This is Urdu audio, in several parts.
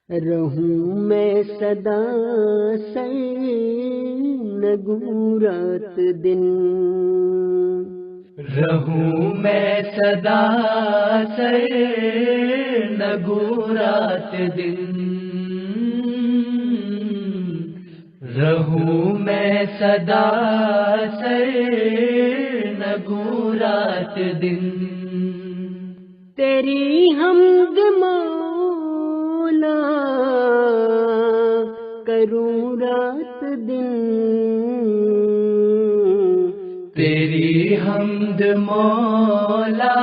رہوں میں سدا سر نگوں رات دن، رہوں میں سدا سر نگوں رات دن، رہوں میں سدا سر نگوں رات دن، تیری حمد مولا کروں رات دن، تیری حمد مولا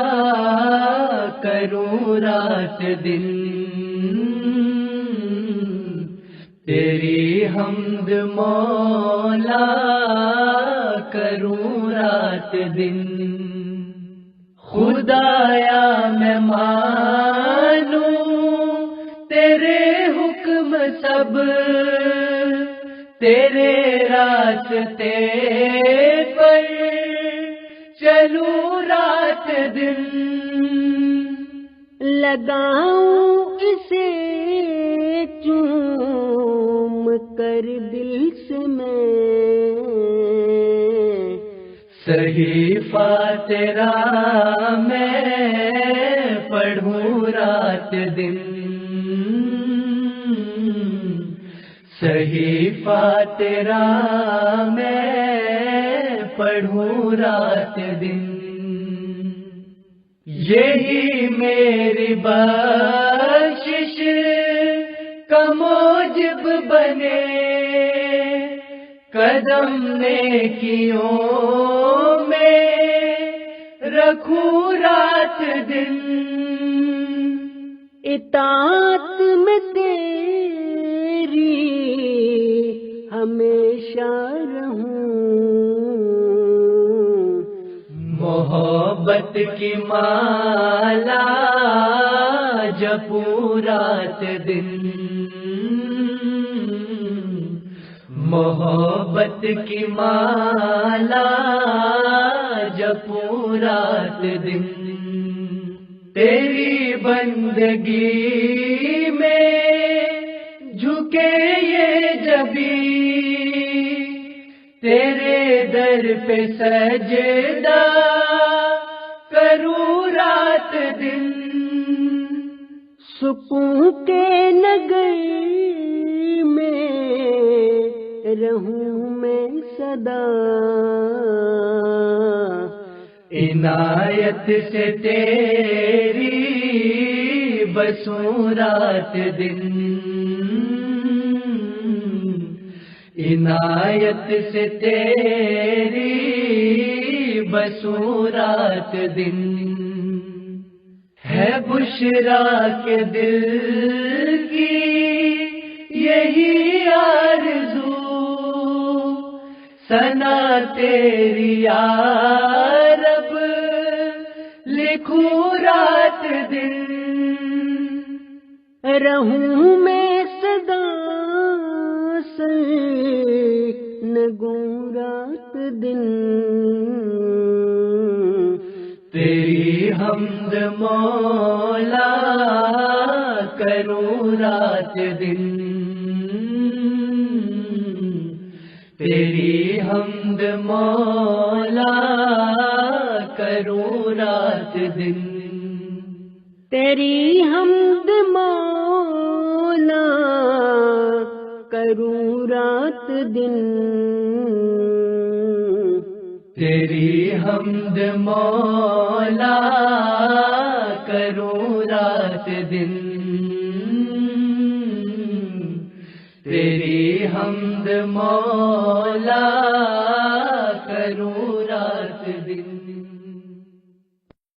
کروں رات دن، تیری حمد مولا کروں رات دن، خدایا میں مانوں تیرے حکم سب، تیرے راستے پر چلوں رات دن، لگاؤں اسے چوم کر دل سے میں، صحیفہ تیرا میں پڑھوں رات دن، صحیفہ تیرا میں پڑھوں رات دن، یہی میری بخشش کا موجب بنے، قدم نیکیوں میں رکھوں رات دن، اطاعت میں تیری ہمیشہ رہوں، محبت کی مالا جپوں رات دن، محبت کی مالا جپوں رات دن، تیری بندگی میں جھکے یہ جبیں، تیرے در پہ سجدہ کروں رات دن، سکون کے نگر میں رہوں میں صدا، عنایت سے تیری بسوں رات دن، عنایت سے تیری بسوں رات دن، ہے بشرا کے دل کی یہی آرزو، ثنا تیری یا رب لکھوں رات دن، رہوں میں صدا سے نگوں رات دن، تیری حمد مولا کروں رات دن، تیری حمد مولا کروں رات دن، تیری حمد مولا کروں رات دن، تیری حمد مولا کروں رات دن، تیری حمد مولا